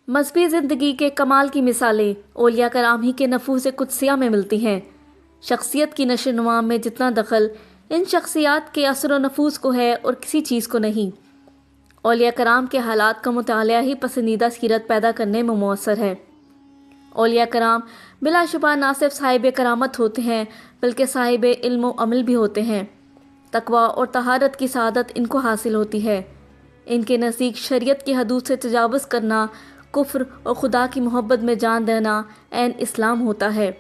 مذہبی زندگی کے کمال کی مثالیں اولیاء کرام ہی کے نفوذ قدسیہ میں ملتی ہیں۔ شخصیت کی نشو و نما میں جتنا دخل ان شخصیات کے اثر و نفوذ کو ہے اور کسی چیز کو نہیں۔ اولیاء کرام کے حالات کا مطالعہ ہی پسندیدہ سیرت پیدا کرنے میں مؤثر ہے۔ اولیاء کرام بلا شبہ نہ صرف صاحب کرامت ہوتے ہیں بلکہ صاحب علم و عمل بھی ہوتے ہیں۔ تقوی اور طہارت کی سعادت ان کو حاصل ہوتی ہے۔ ان کے نزدیک شریعت کی حدود سے تجاوز کرنا، کفر اور خدا کی محبت میں جان دینا عین اسلام ہوتا ہے۔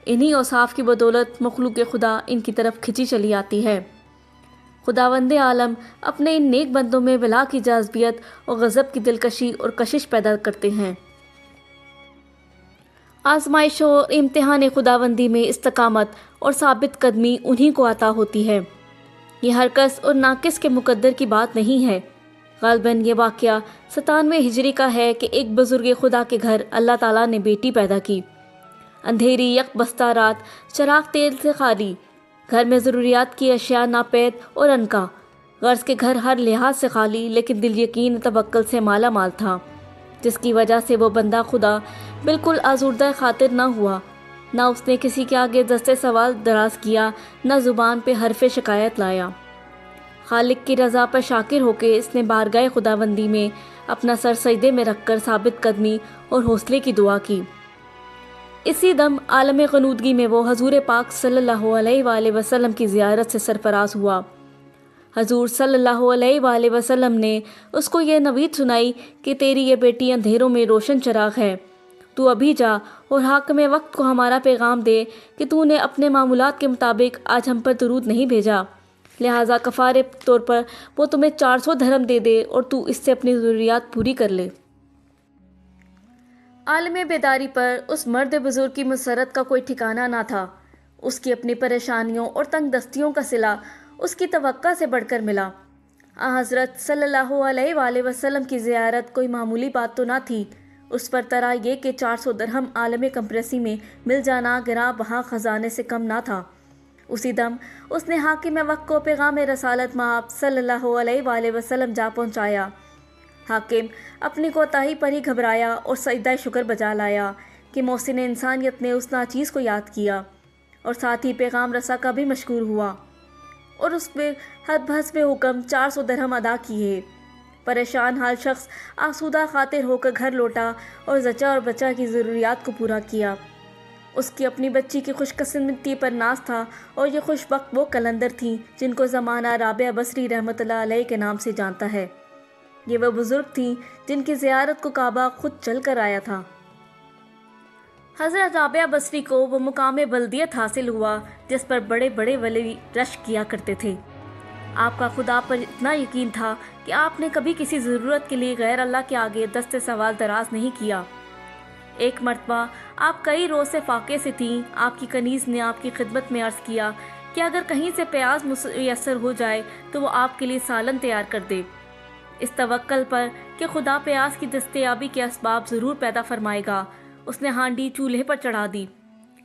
انہی اوصاف کی بدولت مخلوق خدا ان کی طرف کھنچی چلی آتی ہے۔ خداوند عالم اپنے ان نیک بندوں میں ولا کی جاذبیت اور غضب کی دلکشی اور کشش پیدا کرتے ہیں۔ آزمائش و امتحان خداوندی میں استقامت اور ثابت قدمی انہی کو عطا ہوتی ہے۔ یہ ہر کس اور ناقص کے مقدر کی بات نہیں ہے۔ غالباً یہ واقعہ 97 ہجری کا ہے کہ ایک بزرگ خدا کے گھر اللہ تعالیٰ نے بیٹی پیدا کی۔ اندھیری یک بستہ رات، چراغ تیل سے خالی، گھر میں ضروریات کی اشیاء ناپید اور عنقا، غرض کے گھر ہر لحاظ سے خالی لیکن دل یقین توکل سے مالا مال تھا، جس کی وجہ سے وہ بندہ خدا بالکل آزردہ خاطر نہ ہوا۔ نہ اس نے کسی کے آگے دستے سوال دراز کیا، نہ زبان پہ حرف شکایت لایا۔ خالق کی رضا پر شاکر ہو کے اس نے بارگاہ خداوندی میں اپنا سر سجدے میں رکھ کر ثابت قدمی اور حوصلے کی دعا کی۔ اسی دم عالم غنودگی میں وہ حضور پاک صلی اللہ علیہ وآلہ وسلم کی زیارت سے سرفراز ہوا۔ حضور صلی اللہ علیہ وآلہ وسلم نے اس کو یہ نوید سنائی کہ تیری یہ بیٹی اندھیروں میں روشن چراغ ہے، تو ابھی جا اور حاکم وقت کو ہمارا پیغام دے کہ تو نے اپنے معمولات کے مطابق آج ہم پر درود نہیں بھیجا، لہٰذا کفارے طور پر وہ تمہیں 400 درہم دے دے اور تو اس سے اپنی ضروریات پوری کر لے۔ عالم بیداری پر اس مرد بزرگ کی مسرت کا کوئی ٹھکانہ نہ تھا۔ اس کی اپنی پریشانیوں اور تنگ دستیوں کا صلہ اس کی توقع سے بڑھ کر ملا۔ حضرت صلی اللہ علیہ وآلہ وسلم کی زیارت کوئی معمولی بات تو نہ تھی۔ اس پر طرح یہ کہ 400 درہم عالم کمپریسی میں مل جانا گراں بہا خزانے سے کم نہ تھا۔ اسی دم اس نے حاکم وقت کو پیغام رسالت مآب صلی اللہ علیہ وآلہ وسلم جا پہنچایا۔ حاکم اپنی کوتاہی پر ہی گھبرایا اور سجدہ شکر بجا لایا کہ محسن انسانیت نے اس ناچیز کو یاد کیا اور ساتھ ہی پیغام رسا کا بھی مشکور ہوا اور اس پہ بحسب حکم 400 درہم ادا کیے۔ پریشان حال شخص آسودہ خاطر ہو کر گھر لوٹا اور زچا اور بچا کی ضروریات کو پورا کیا۔ اس کی اپنی بچی کی خوش قسمتی پر ناز تھا اور یہ خوش بخت وہ قلندر تھیں جن کو زمانہ رابعہ بصری رحمۃ اللہ علیہ کے نام سے جانتا ہے۔ یہ وہ بزرگ تھیں جن کی زیارت کو کعبہ خود چل کر آیا تھا۔ حضرت رابعہ بصری کو وہ مقام بلدیت حاصل ہوا جس پر بڑے بڑے ولی رشک کیا کرتے تھے۔ آپ کا خدا پر اتنا یقین تھا کہ آپ نے کبھی کسی ضرورت کے لیے غیر اللہ کے آگے دست سوال دراز نہیں کیا۔ ایک مرتبہ آپ کئی روز سے فاقے سے تھیں۔ آپ کی کنیز نے آپ کی خدمت میں عرض کیا کہ اگر کہیں سے پیاز میسر ہو جائے تو وہ آپ کے لیے سالن تیار کر دے، اس توکل پر کہ خدا پیاز کی دستیابی کے اسباب ضرور پیدا فرمائے گا۔ اس نے ہانڈی چولہے پر چڑھا دی۔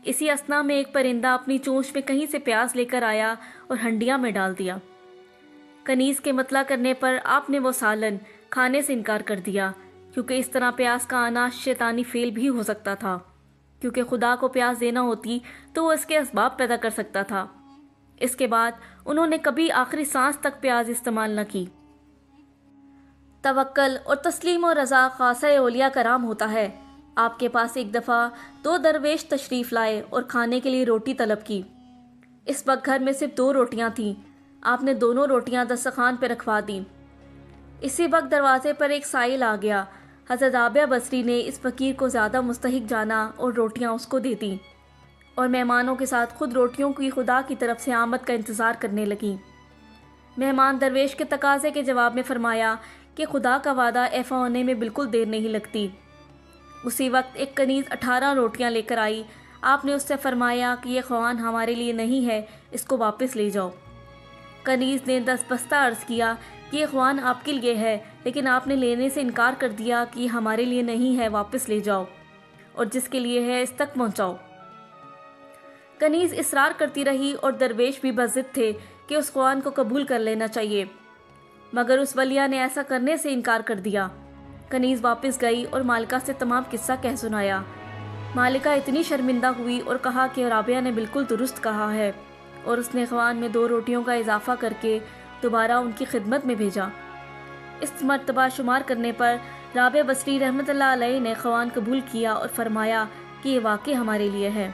اسی اثنا میں ایک پرندہ اپنی چونچ میں کہیں سے پیاز لے کر آیا اور ہنڈیا میں ڈال دیا۔ کنیز کے مطلع کرنے پر آپ نے وہ سالن کھانے سے انکار کر دیا، کیونکہ اس طرح پیاز کا آنا شیطانی فعل بھی ہو سکتا تھا۔ کیونکہ خدا کو پیاز دینا ہوتی تو وہ اس کے اسباب پیدا کر سکتا تھا۔ اس کے بعد انہوں نے کبھی آخری سانس تک پیاز استعمال نہ کی۔ توکل اور تسلیم و رضا خاصہ اولیاء کرام ہوتا ہے۔ آپ کے پاس ایک دفعہ 2 درویش تشریف لائے اور کھانے کے لیے روٹی طلب کی۔ اس وقت گھر میں صرف 2 روٹیاں تھیں۔ آپ نے دونوں روٹیاں دسترخوان پہ رکھوا دیں۔ اسی وقت دروازے پر ایک سائل آ گیا۔ حضرت رابعہ بصری نے اس فقیر کو زیادہ مستحق جانا اور روٹیاں اس کو دے دیں اور مہمانوں کے ساتھ خود روٹیوں کی خدا کی طرف سے آمد کا انتظار کرنے لگیں۔ مہمان درویش کے تقاضے کے جواب میں فرمایا کہ خدا کا وعدہ ایفا ہونے میں بالکل دیر نہیں لگتی۔ اسی وقت ایک کنیز 18 روٹیاں لے کر آئی۔ آپ نے اس سے فرمایا کہ یہ خوان ہمارے لیے نہیں ہے، اس کو واپس لے جاؤ۔ کنیز نے دستبستہ عرض کیا کہ یہ خوان آپ کے لیے ہے، لیکن آپ نے لینے سے انکار کر دیا کہ یہ ہمارے لیے نہیں ہے، واپس لے جاؤ اور جس کے لیے ہے اس تک پہنچاؤ۔ کنیز اصرار کرتی رہی اور درویش بھی بضد تھے کہ اس خوان کو قبول کر لینا چاہیے، مگر اس ولیہ نے ایسا کرنے سے انکار کر دیا۔ کنیز واپس گئی اور مالکہ سے تمام قصہ کہہ سنایا۔ مالکہ اتنی شرمندہ ہوئی اور کہا کہ رابعہ نے بالکل درست کہا ہے، اور اس نے خوان میں 2 روٹیوں کا اضافہ کر کے دوبارہ ان کی خدمت میں بھیجا۔ اس مرتبہ شمار کرنے پر رابعہ بصری رحمۃ اللہ علیہ نے خوان قبول کیا اور فرمایا کہ یہ واقعی ہمارے لیے ہے۔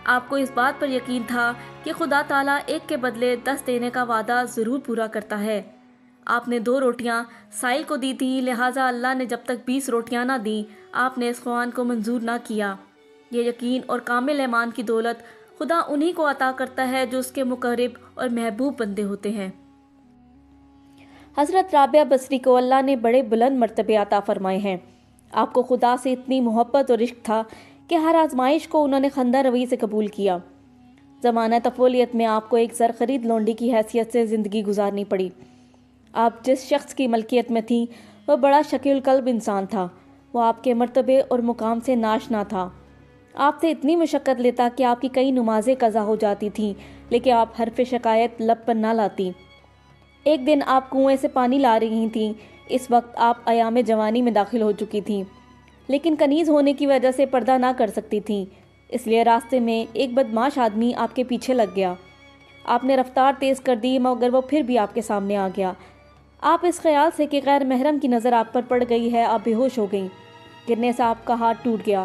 آپ کو اس بات پر یقین تھا کہ خدا تعالیٰ ایک کے بدلے 10 دینے کا وعدہ ضرور پورا کرتا ہے۔ آپ نے 2 روٹیاں سائل کو دی تھیں، لہٰذا اللہ نے جب تک 20 روٹیاں نہ دیں آپ نے اس خوان کو منظور نہ کیا۔ یہ یقین اور کامل ایمان کی دولت خدا انہی کو عطا کرتا ہے جو اس کے مقرب اور محبوب بندے ہوتے ہیں۔ حضرت رابعہ بصری کو اللہ نے بڑے بلند مرتبے عطا فرمائے ہیں۔ آپ کو خدا سے اتنی محبت اور عشق تھا کہ ہر آزمائش کو انہوں نے خندہ روی سے قبول کیا۔ زمانہ طفولیت میں آپ کو ایک زر خرید لونڈی کی حیثیت سے زندگی گزارنی پڑی۔ آپ جس شخص کی ملکیت میں تھیں وہ بڑا شکیل قلب انسان تھا۔ وہ آپ کے مرتبے اور مقام سے ناشنا تھا۔ آپ سے اتنی مشقت لیتا کہ آپ کی کئی نمازیں قضا ہو جاتی تھیں، لیکن آپ حرف شکایت لب پر نہ لاتی۔ ایک دن آپ کنویں سے پانی لا رہی تھیں۔ اس وقت آپ ایام جوانی میں داخل ہو چکی تھیں، لیکن کنیز ہونے کی وجہ سے پردہ نہ کر سکتی تھیں، اس لیے راستے میں ایک بدمعاش آدمی آپ کے پیچھے لگ گیا۔ آپ نے رفتار تیز کر دی مگر وہ پھر بھی آپ کے سامنے آ گیا۔ آپ اس خیال سے کہ غیر محرم کی نظر آپ پر پڑ گئی ہے آپ بے ہوش ہو گئیں۔ گرنے سے آپ کا ہاتھ ٹوٹ گیا۔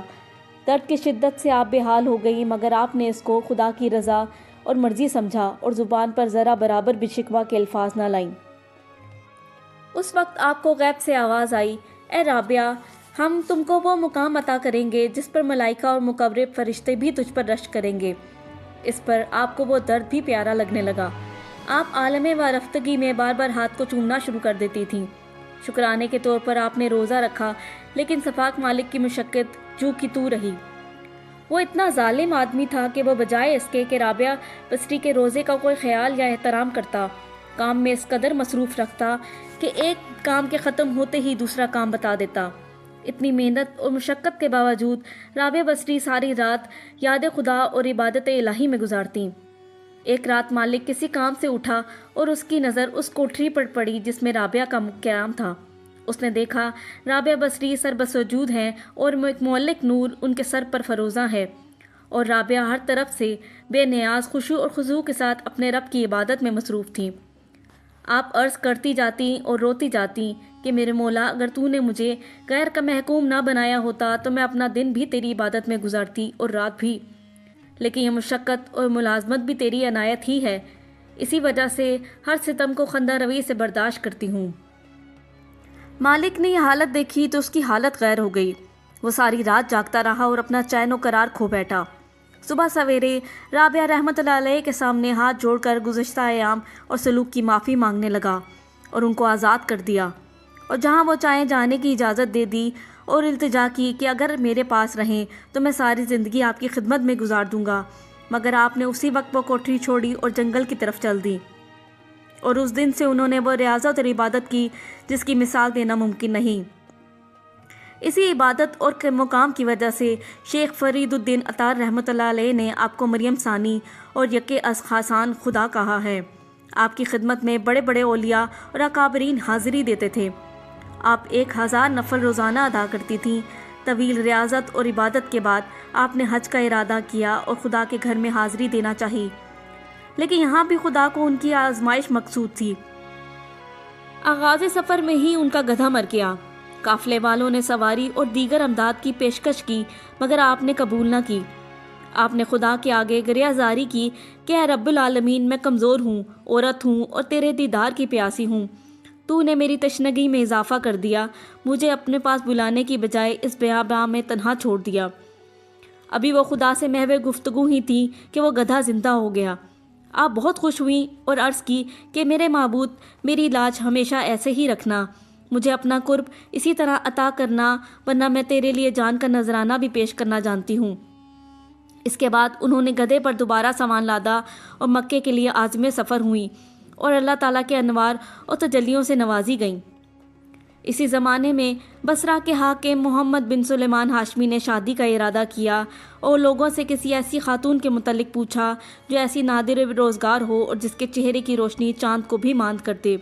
درد کی شدت سے آپ بے حال ہو گئی، مگر آپ نے اس کو خدا کی رضا اور مرضی سمجھا اور زبان پر ذرا برابر بھی شکوہ کے الفاظ نہ لائیں۔ اس وقت آپ کو غیب سے آواز آئی، اے رابعہ، ہم تم کو وہ مقام عطا کریں گے جس پر ملائکہ اور مقرب فرشتے بھی تجھ پر رشک کریں گے۔ اس پر آپ کو وہ درد بھی پیارا لگنے لگا۔ آپ عالم وارفتگی میں بار بار ہاتھ کو چومنا شروع کر دیتی تھیں۔ شکرانے کے طور پر آپ نے روزہ رکھا، لیکن صفاق مالک کی مشقت جو کی تو رہی۔ وہ اتنا ظالم آدمی تھا کہ وہ بجائے اس کے کہ رابعہ بصری کے روزے کا کوئی خیال یا احترام کرتا، کام میں اس قدر مصروف رکھتا کہ ایک کام کے ختم ہوتے ہی دوسرا کام بتا دیتا۔ اتنی محنت اور مشقت کے باوجود رابعہ بصری ساری رات یاد خدا اور عبادت الہی میں گزارتیں۔ ایک رات مالک کسی کام سے اٹھا اور اس کی نظر اس کوٹری پر پڑی جس میں رابعہ کا قیام تھا۔ اس نے دیکھا رابعہ بصری سر بسجود ہیں اور ایک معلق نور ان کے سر پر فروزاں ہے، اور رابعہ ہر طرف سے بے نیاز خشوع اور خضوع کے ساتھ اپنے رب کی عبادت میں مصروف تھیں۔ آپ عرض کرتی جاتی اور روتی جاتی کہ میرے مولا، اگر تو نے مجھے غیر کا محکوم نہ بنایا ہوتا تو میں اپنا دن بھی تیری عبادت میں گزارتی اور رات بھی، لیکن یہ مشقت اور ملازمت بھی تیری عنایت ہی ہے، اسی وجہ سے ہر ستم کو خندہ روی سے برداشت کرتی ہوں۔ مالک نے یہ حالت دیکھی تو اس کی حالت غیر ہو گئی۔ وہ ساری رات جاگتا رہا اور اپنا چین و قرار کھو بیٹھا۔ صبح سویرے رابعہ رحمۃ اللہ علیہ کے سامنے ہاتھ جوڑ کر گزشتہ ایام اور سلوک کی معافی مانگنے لگا اور ان کو آزاد کر دیا، اور جہاں وہ چاہیں جانے کی اجازت دے دی اور التجا کی کہ اگر میرے پاس رہیں تو میں ساری زندگی آپ کی خدمت میں گزار دوں گا، مگر آپ نے اسی وقت وہ کوٹری چھوڑی اور جنگل کی طرف چل دی، اور اس دن سے انہوں نے وہ ریاضت اور عبادت کی جس کی مثال دینا ممکن نہیں۔ اسی عبادت اور مقام کی وجہ سے شیخ فرید الدین عطار رحمۃ اللہ علیہ نے آپ کو مریم ثانی اور یکے از خاصان خدا کہا ہے۔ آپ کی خدمت میں بڑے بڑے اولیاء اور اکابرین حاضری دیتے تھے۔ آپ 1000 نفل روزانہ ادا کرتی تھیں۔ طویل ریاضت اور عبادت کے بعد آپ نے حج کا ارادہ کیا اور خدا کے گھر میں حاضری دینا چاہی، لیکن یہاں بھی خدا کو ان کی آزمائش مقصود تھی۔ آغاز سفر میں ہی ان کا گدھا مر گیا۔ قافلے والوں نے سواری اور دیگر امداد کی پیشکش کی، مگر آپ نے قبول نہ کی۔ آپ نے خدا کے آگے گریہ زاری کی کہ اے رب العالمین، میں کمزور ہوں، عورت ہوں اور تیرے دیدار کی پیاسی ہوں۔ تو نے میری تشنگی میں اضافہ کر دیا، مجھے اپنے پاس بلانے کی بجائے اس بیاباں میں تنہا چھوڑ دیا۔ ابھی وہ خدا سے محو گفتگو ہی تھی کہ وہ گدھا زندہ ہو گیا۔ آپ بہت خوش ہوئیں اور عرض کی کہ میرے معبود، میری لاج ہمیشہ ایسے ہی رکھنا، مجھے اپنا قرب اسی طرح عطا کرنا، ورنہ میں تیرے لیے جان کا نذرانہ بھی پیش کرنا جانتی ہوں۔ اس کے بعد انہوں نے گدھے پر دوبارہ سامان لادا اور مکے کے لیے عازم سفر ہوئیں اور اللہ تعالیٰ کے انوار اور تجلیوں سے نوازی گئیں۔ اسی زمانے میں بصرہ کے حاکم محمد بن سلیمان ہاشمی نے شادی کا ارادہ کیا اور لوگوں سے کسی ایسی خاتون کے متعلق پوچھا جو ایسی نادر روزگار ہو اور جس کے چہرے کی روشنی چاند کو بھی ماند کر دے۔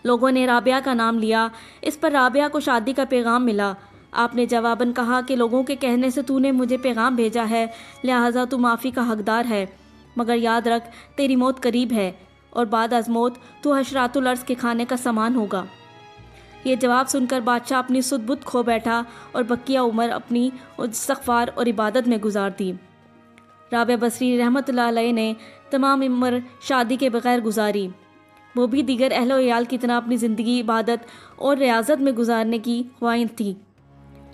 لوگوں نے رابعہ کا نام لیا۔ اس پر رابعہ کو شادی کا پیغام ملا۔ آپ نے جواباً کہا کہ لوگوں کے کہنے سے تو نے مجھے پیغام بھیجا ہے، لہٰذا تو معافی کا حقدار ہے، مگر یاد رکھ تیری موت قریب ہے اور بعد از موت تو حشرات الارض کے کھانے کا سامان ہوگا۔ یہ جواب سن کر بادشاہ اپنی سدھ بدھ کھو بیٹھا اور بقیہ عمر اپنی استغفار اور عبادت میں گزار دی۔ رابعہ بصری رحمۃ اللہ علیہ نے تمام عمر شادی کے بغیر گزاری۔ وہ بھی دیگر اہل و عیال کی طرح اپنی زندگی عبادت اور ریاضت میں گزارنے کی خواہاں تھی۔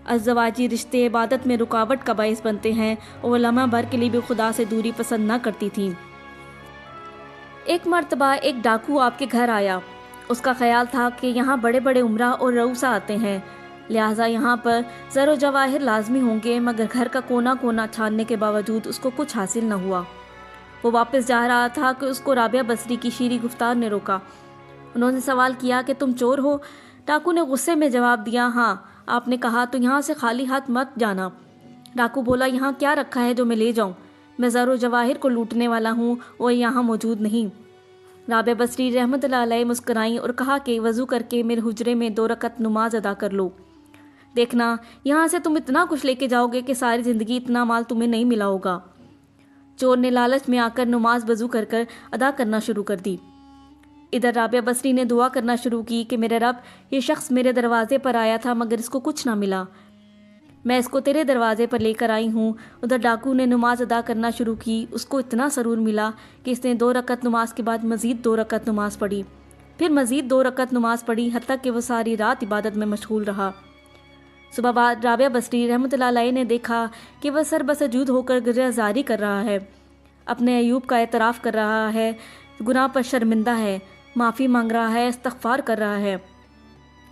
ازدواجی رشتے عبادت میں رکاوٹ کا باعث بنتے ہیں اور وہ لمحہ بھر کے لیے بھی خدا سے دوری پسند نہ کرتی تھیں۔ ایک مرتبہ ایک ڈاکو آپ کے گھر آیا۔ اس کا خیال تھا کہ یہاں بڑے بڑے عمرہ اور رؤسا آتے ہیں، لہٰذا یہاں پر زر و جواہر لازمی ہوں گے، مگر گھر کا کونا کونا چھاننے کے باوجود اس کو کچھ حاصل نہ ہوا۔ وہ واپس جا رہا تھا کہ اس کو رابعہ بصری کی شیریں گفتار نے روکا۔ انہوں نے سوال کیا کہ تم چور ہو؟ ڈاکو نے غصے میں جواب دیا، ہاں، آپ نے کہا تو یہاں سے خالی ہاتھ مت جانا۔ ڈاکو بولا، یہاں کیا رکھا ہے جو میں لے جاؤں؟ میں زر و جواہر کو لوٹنے والا ہوں، وہ یہاں موجود نہیں۔ رابعہ بصری رحمۃ اللہ علیہ مسکرائیں اور کہا کہ وضو کر کے میرے حجرے میں 2 رکعت نماز ادا کر لو، دیکھنا یہاں سے تم اتنا کچھ لے کے جاؤ گے کہ ساری زندگی اتنا مال تمہیں نہیں ملا ہوگا۔ چور نے لالچ میں آ کر نماز وضو کر کر ادا کرنا شروع کر دی۔ ادھر رابعہ بصری نے دعا کرنا شروع کی کہ میرے رب، یہ شخص میرے دروازے پر آیا تھا مگر اس کو کچھ نہ ملا، میں اس کو تیرے دروازے پر لے کر آئی ہوں۔ ادھر ڈاکو نے نماز ادا کرنا شروع کی۔ اس کو اتنا سرور ملا کہ اس نے 2 رکعت نماز کے بعد مزید 2 رکعت نماز پڑھی، پھر مزید 2 رکعت نماز پڑھی، حتیٰ کہ وہ ساری رات عبادت میں مشغول رہا۔ صبح بعد رابعہ بصری رحمۃ اللہ علیہ نے دیکھا کہ وہ سر بسجود ہو کر گریہ زاری کر رہا ہے، اپنے عیوب کا اعتراف کر رہا ہے، گناہ پر شرمندہ ہے، معافی مانگ رہا ہے، استغفار کر رہا ہے،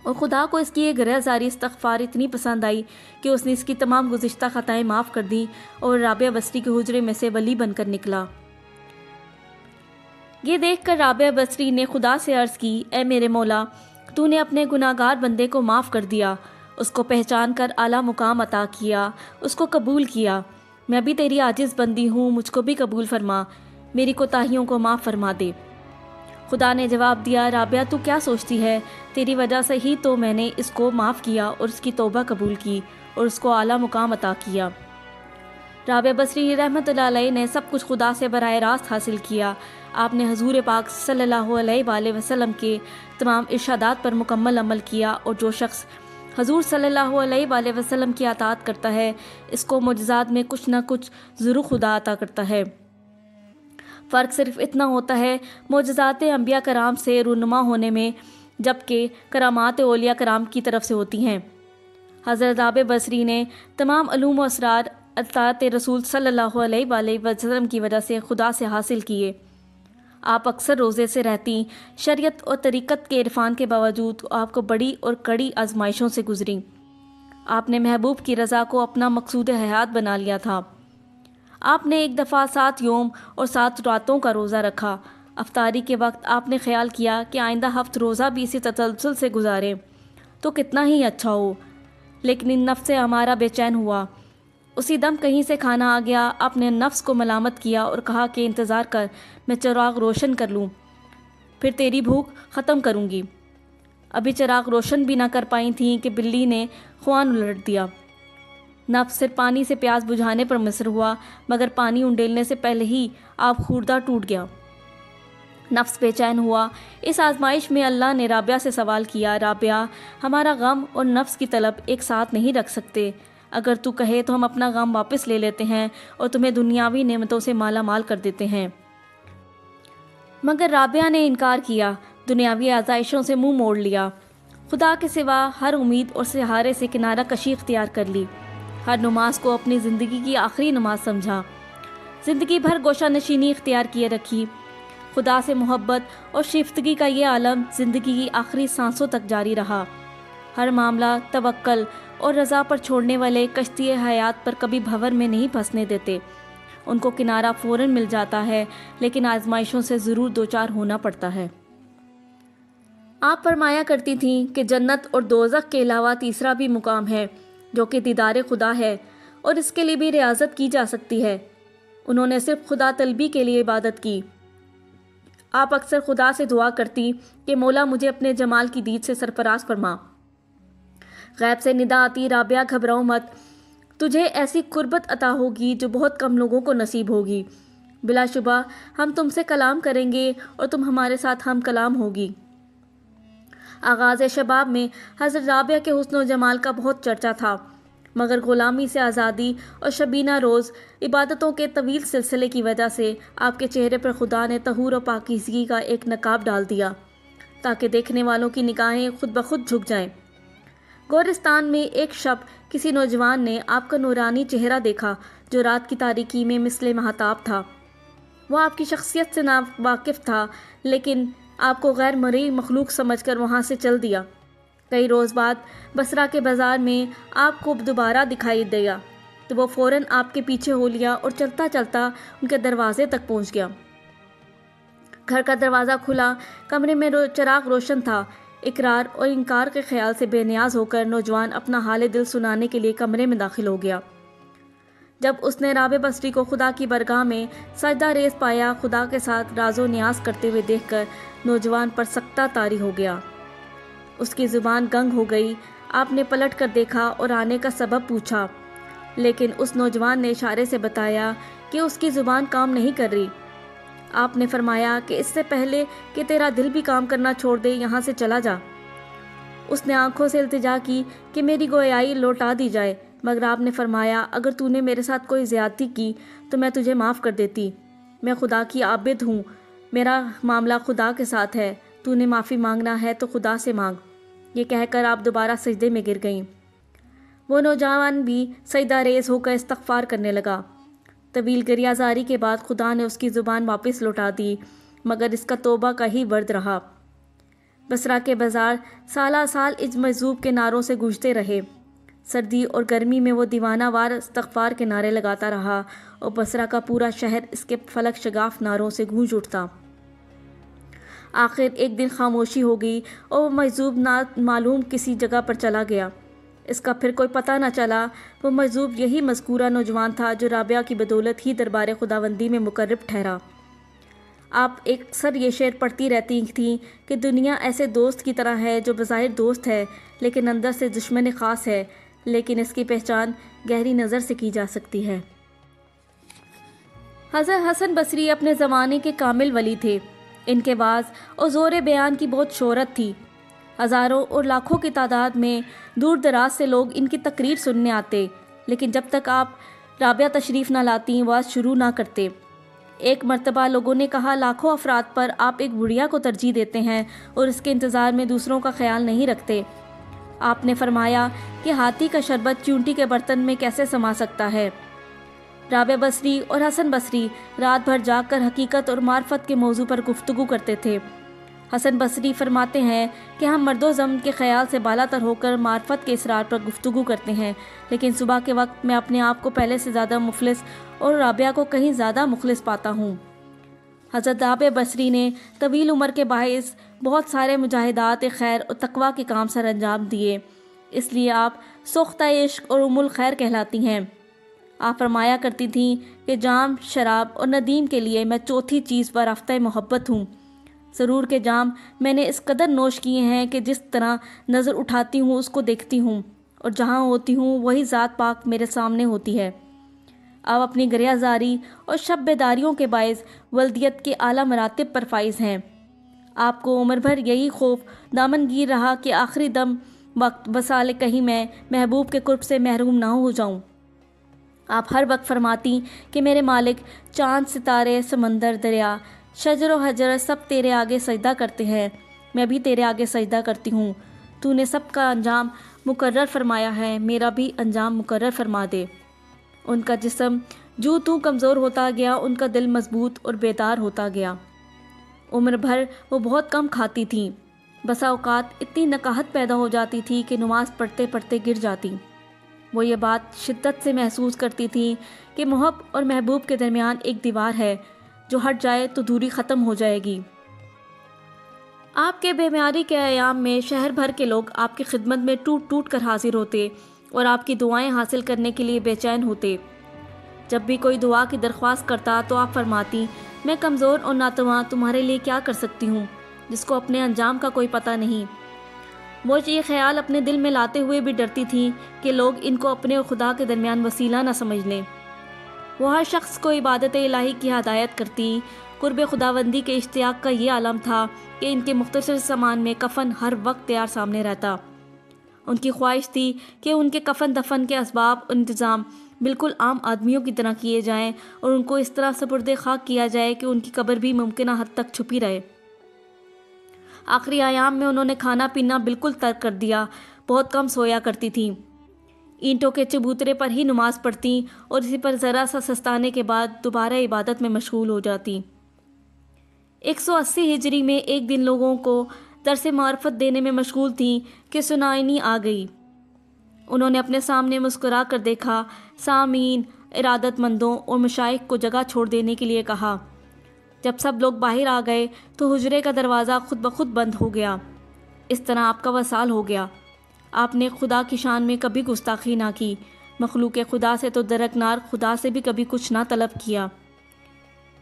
اور خدا کو اس کی یہ گریہ زاری استغفار اتنی پسند آئی کہ اس نے اس کی تمام گزشتہ خطائیں معاف کر دیں اور رابعہ بصری کے حجرے میں سے ولی بن کر نکلا۔ یہ دیکھ کر رابعہ بصری نے خدا سے عرض کی، اے میرے مولا، تو نے اپنے گناہ گار بندے کو معاف کر دیا، اس کو پہچان کر اعلیٰ مقام عطا کیا، اس کو قبول کیا۔ میں بھی تیری عاجز بندی ہوں، مجھ کو بھی قبول فرما، میری کوتاہیوں کو معاف فرما دے۔ خدا نے جواب دیا، رابعہ تو کیا سوچتی ہے؟ تیری وجہ سے ہی تو میں نے اس کو معاف کیا اور اس کی توبہ قبول کی اور اس کو اعلیٰ مقام عطا کیا۔ رابعہ بصری رحمۃ اللہ علیہ نے سب کچھ خدا سے براہ راست حاصل کیا۔ آپ نے حضور پاک صلی اللہ علیہ وآلہ وسلم کے تمام ارشادات پر مکمل عمل کیا، اور جو شخص حضور صلی اللہ علیہ وآلہ وسلم کی اطاعت کرتا ہے، اس کو معجزات میں کچھ نہ کچھ ضرور خدا عطا کرتا ہے۔ فرق صرف اتنا ہوتا ہے معجزات انبیاء کرام سے رونما ہونے میں، جبکہ کرامات اولیاء کرام کی طرف سے ہوتی ہیں۔ حضرت رابعہ بصری نے تمام علوم و اسرار اطاعت رسول صلی اللہ علیہ وآلہ وسلم کی وجہ سے خدا سے حاصل کیے۔ آپ اکثر روزے سے رہتی، شریعت اور طریقت کے عرفان کے باوجود آپ کو بڑی اور کڑی آزمائشوں سے گزریں۔ آپ نے محبوب کی رضا کو اپنا مقصود حیات بنا لیا تھا۔ آپ نے ایک دفعہ 7 یوم اور 7 راتوں کا روزہ رکھا۔ افطاری کے وقت آپ نے خیال کیا کہ آئندہ ہفت روزہ بھی اسی تسلسل سے گزارے تو کتنا ہی اچھا ہو، لیکن ان نفس ہمارا بے چین ہوا۔ اسی دم کہیں سے کھانا آ گیا۔ آپ نے نفس کو ملامت کیا اور کہا کہ انتظار کر، میں چراغ روشن کر لوں، پھر تیری بھوک ختم کروں گی۔ ابھی چراغ روشن بھی نہ کر پائی تھیں کہ بلی نے خوان الٹ دیا۔ نفس صرف پانی سے پیاس بجھانے پر مصر ہوا، مگر پانی انڈیلنے سے پہلے ہی آپ خوردہ ٹوٹ گیا۔ نفس بے چین ہوا۔ اس آزمائش میں اللہ نے رابعہ سے سوال کیا، رابعہ، ہمارا غم اور نفس کی طلب ایک ساتھ نہیں رکھ سکتے۔ اگر تو کہے تو ہم اپنا غم واپس لے لیتے ہیں اور تمہیں دنیاوی نعمتوں سے مالا مال کر دیتے ہیں۔ مگر رابعہ نے انکار کیا، دنیاوی آزائشوں سے منہ موڑ لیا، خدا کے سوا ہر امید اور سہارے سے کنارہ کشی اختیار کر لی، ہر نماز کو اپنی زندگی کی آخری نماز سمجھا، زندگی بھر گوشہ نشینی اختیار کیے رکھی۔ خدا سے محبت اور شیفتگی کا یہ عالم زندگی کی آخری سانسوں تک جاری رہا۔ ہر معاملہ توکل اور رضا پر چھوڑنے والے کشتی حیات پر کبھی بھنور میں نہیں پھنسنے دیتے۔ ان کو کنارہ فوراً مل جاتا ہے، لیکن آزمائشوں سے ضرور دوچار ہونا پڑتا ہے۔ آپ فرمایا کرتی تھیں کہ جنت اور دوزخ کے علاوہ تیسرا بھی مقام ہے جو کہ دیدار خدا ہے، اور اس کے لیے بھی ریاضت کی جا سکتی ہے۔ انہوں نے صرف خدا طلبی کے لیے عبادت کی، آپ اکثر خدا سے دعا کرتی کہ مولا مجھے اپنے جمال کی دید سے سرفراز فرما۔ غیب سے ندا آتی، رابعہ گھبراؤ مت، تجھے ایسی قربت عطا ہوگی جو بہت کم لوگوں کو نصیب ہوگی۔ بلا شبہ ہم تم سے کلام کریں گے اور تم ہمارے ساتھ ہم کلام ہوگی۔ آغاز شباب میں حضرت رابعہ کے حسن و جمال کا بہت چرچا تھا، مگر غلامی سے آزادی اور شبینہ روز عبادتوں کے طویل سلسلے کی وجہ سے آپ کے چہرے پر خدا نے طہور و پاکیزگی کا ایک نقاب ڈال دیا تاکہ دیکھنے والوں کی نگاہیں خود بخود جھک جائیں۔ گورستان میں ایک شب کسی نوجوان نے آپ کا نورانی چہرہ دیکھا جو رات کی تاریکی میں مثل مہتاب تھا۔ وہ آپ کی شخصیت سے ناواقف تھا، لیکن آپ کو غیر مرئی مخلوق سمجھ کر وہاں سے چل دیا۔ کئی روز بعد بصرہ کے بازار میں آپ کو دوبارہ دکھائی دیا تو وہ فوراً آپ کے پیچھے ہو لیا اور چلتا چلتا ان کے دروازے تک پہنچ گیا۔ گھر کا دروازہ کھلا، کمرے میں چراغ روشن تھا۔ اقرار اور انکار کے خیال سے بے نیاز ہو کر نوجوان اپنا حال دل سنانے کے لیے کمرے میں داخل ہو گیا۔ جب اس نے رابعہ بصری کو خدا کی برگاہ میں سجدہ ریز پایا، خدا کے ساتھ راز و نیاز کرتے ہوئے دیکھ کر نوجوان پر سکتہ طاری ہو گیا۔ اس کی زبان گنگ ہو گئی۔ آپ نے پلٹ کر دیکھا اور آنے کا سبب پوچھا، لیکن اس نوجوان نے اشارے سے بتایا کہ اس کی زبان کام نہیں کر رہی۔ آپ نے فرمایا کہ اس سے پہلے کہ تیرا دل بھی کام کرنا چھوڑ دے یہاں سے چلا جا۔ اس نے آنکھوں سے التجا کی کہ میری گویائی لوٹا دی جائے، مگر آپ نے فرمایا اگر تو نے میرے ساتھ کوئی زیادتی کی تو میں تجھے معاف کر دیتی۔ میں خدا کی عابد ہوں، میرا معاملہ خدا کے ساتھ ہے، تو نے معافی مانگنا ہے تو خدا سے مانگ۔ یہ کہہ کر آپ دوبارہ سجدے میں گر گئیں۔ وہ نوجوان بھی سجدہ ریز ہو کر استغفار کرنے لگا۔ طویل گریہ زاری کے بعد خدا نے اس کی زبان واپس لوٹا دی، مگر اس کا توبہ کا ہی ورد رہا۔ بصرہ کے بازار سالہ سال اج مجذوب کے نعروں سے گونجتے رہے۔ سردی اور گرمی میں وہ دیوانہ وار استغفار کے نعرے لگاتا رہا اور بصرہ کا پورا شہر اس کے فلک شگاف نعروں سے گونج اٹھتا۔ آخر ایک دن خاموشی ہو گئی اور وہ مجذوب معلوم کسی جگہ پر چلا گیا۔ اس کا پھر کوئی پتہ نہ چلا۔ وہ مجذوب یہی مذکورہ نوجوان تھا جو رابعہ کی بدولت ہی دربار خداوندی میں مقرب ٹھہرا۔ آپ اکثر یہ شعر پڑھتی رہتی تھیں کہ دنیا ایسے دوست کی طرح ہے جو بظاہر دوست ہے لیکن اندر سے دشمن خاص ہے، لیکن اس کی پہچان گہری نظر سے کی جا سکتی ہے۔ حضرت حسن بصری اپنے زمانے کے کامل ولی تھے۔ ان کے باز اور زور بیان کی بہت شہرت تھی۔ ہزاروں اور لاکھوں کی تعداد میں دور دراز سے لوگ ان کی تقریر سننے آتے، لیکن جب تک آپ رابعہ تشریف نہ لاتی واز شروع نہ کرتے۔ ایک مرتبہ لوگوں نے کہا لاکھوں افراد پر آپ ایک بڑھیا کو ترجیح دیتے ہیں اور اس کے انتظار میں دوسروں کا خیال نہیں رکھتے۔ آپ نے فرمایا کہ ہاتھی کا شربت چونٹی کے برتن میں کیسے سما سکتا ہے۔ رابعہ بصری اور حسن بصری رات بھر جاگ کر حقیقت اور معرفت کے موضوع پر گفتگو کرتے تھے۔ حسن بصری فرماتے ہیں کہ ہم مرد و زمن کے خیال سے بالا تر ہو کر معرفت کے اسرار پر گفتگو کرتے ہیں، لیکن صبح کے وقت میں اپنے آپ کو پہلے سے زیادہ مفلس اور رابعہ کو کہیں زیادہ مخلص پاتا ہوں۔ حضرت رابعہ بصری نے طویل عمر کے باعث بہت سارے مجاہدات خیر اور تقویٰ کے کام سر انجام دیے، اس لیے آپ سوختہ عشق اور ام الخیر کہلاتی ہیں۔ آپ فرمایا کرتی تھیں کہ جام، شراب اور ندیم کے لیے میں چوتھی چیز پر رفتہ محبت ہوں۔ سرور کے جام میں نے اس قدر نوش کیے ہیں کہ جس طرح نظر اٹھاتی ہوں اس کو دیکھتی ہوں، اور جہاں ہوتی ہوں وہی ذات پاک میرے سامنے ہوتی ہے۔ آپ اپنی گریہ زاری اور شب بیداریوں کے باعث ولدیت کے اعلیٰ مراتب پر فائز ہیں۔ آپ کو عمر بھر یہی خوف دامن گیر رہا کہ آخری دم وقت بسالے کہیں میں محبوب کے قرب سے محروم نہ ہو جاؤں۔ آپ ہر وقت فرماتی کہ میرے مالک، چاند، ستارے، سمندر، دریا، شجر و حجر سب تیرے آگے سجدہ کرتے ہیں، میں بھی تیرے آگے سجدہ کرتی ہوں۔ تو نے سب کا انجام مقرر فرمایا ہے، میرا بھی انجام مقرر فرما دے۔ ان کا جسم جو کمزور ہوتا گیا، ان کا دل مضبوط اور بیدار ہوتا گیا۔ عمر بھر وہ بہت کم کھاتی تھیں، بسا اوقات اتنی نکاہت پیدا ہو جاتی تھی کہ نماز پڑھتے پڑھتے گر جاتی۔ وہ یہ بات شدت سے محسوس کرتی تھیں کہ محب اور محبوب کے درمیان ایک دیوار ہے، جو ہٹ جائے تو دوری ختم ہو جائے گی۔ آپ کے بیماری کے ایام میں شہر بھر کے لوگ آپ کی خدمت میں ٹوٹ ٹوٹ کر حاضر ہوتے اور آپ کی دعائیں حاصل کرنے کے لیے بے چین ہوتے۔ جب بھی کوئی دعا کی درخواست کرتا تو آپ فرماتی میں کمزور اور ناتواں تمہارے لیے کیا کر سکتی ہوں جس کو اپنے انجام کا کوئی پتہ نہیں۔ وہ یہ خیال اپنے دل میں لاتے ہوئے بھی ڈرتی تھیں کہ لوگ ان کو اپنے اور خدا کے درمیان وسیلہ نہ سمجھ لیں۔ وہ ہر شخص کو عبادت الہی کی ہدایت کرتی۔ قرب خداوندی کے اشتیاق کا یہ عالم تھا کہ ان کے مختصر سامان میں کفن ہر وقت تیار سامنے رہتا۔ ان کی خواہش تھی کہ ان کے کفن دفن کے اسباب اور انتظام بالکل عام آدمیوں کی طرح کیے جائیں اور ان کو اس طرح سپرد خاک کیا جائے کہ ان کی قبر بھی ممکنہ حد تک چھپی رہے۔ آخری ایام میں انہوں نے کھانا پینا بالکل ترک کر دیا، بہت کم سویا کرتی تھیں، اینٹوں کے چبوترے پر ہی نماز پڑھتی اور اسی پر ذرا سا سستانے کے بعد دوبارہ عبادت میں مشغول ہو جاتی۔ 180 ہجری میں ایک دن لوگوں کو درس معرفت دینے میں مشغول تھیں کہ سنائنی آ گئی۔ انہوں نے اپنے سامنے مسکرا کر دیکھا، سامعین، ارادت مندوں اور مشائخ کو جگہ چھوڑ دینے کے لیے کہا۔ جب سب لوگ باہر آ گئے تو حجرے کا دروازہ خود بخود بند ہو گیا۔ اس طرح آپ کا وصال ہو گیا۔ آپ نے خدا کی شان میں کبھی گستاخی نہ کی، مخلوق خدا سے تو درکنار خدا سے بھی کبھی کچھ نہ طلب کیا۔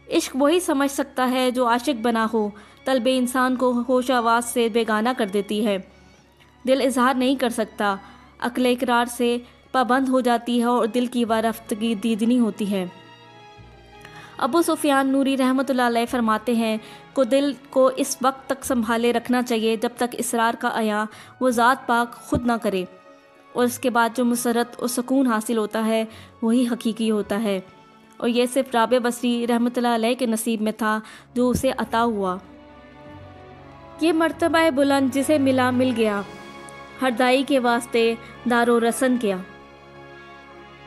عشق وہی سمجھ سکتا ہے جو عاشق بنا ہو، طلب انسان کو ہوش آواز سے بیگانہ کر دیتی ہے۔ دل اظہار نہیں کر سکتا، عقل اقرار سے پابند ہو جاتی ہے اور دل کی وارفتگی دیدنی ہوتی ہے۔ ابو سفیان نوری رحمۃ اللہ علیہ فرماتے ہیں کہ دل کو اس وقت تک سنبھالے رکھنا چاہیے جب تک اسرار کا عیاں وہ ذات پاک خود نہ کرے، اور اس کے بعد جو مسرت اور سکون حاصل ہوتا ہے وہی حقیقی ہوتا ہے، اور یہ صرف رابع بصری رحمۃ اللہ علیہ کے نصیب میں تھا جو اسے عطا ہوا۔ یہ مرتبہ بلند جسے ملا مل گیا، ہر دائی کے واسطے دار و رسن کیا۔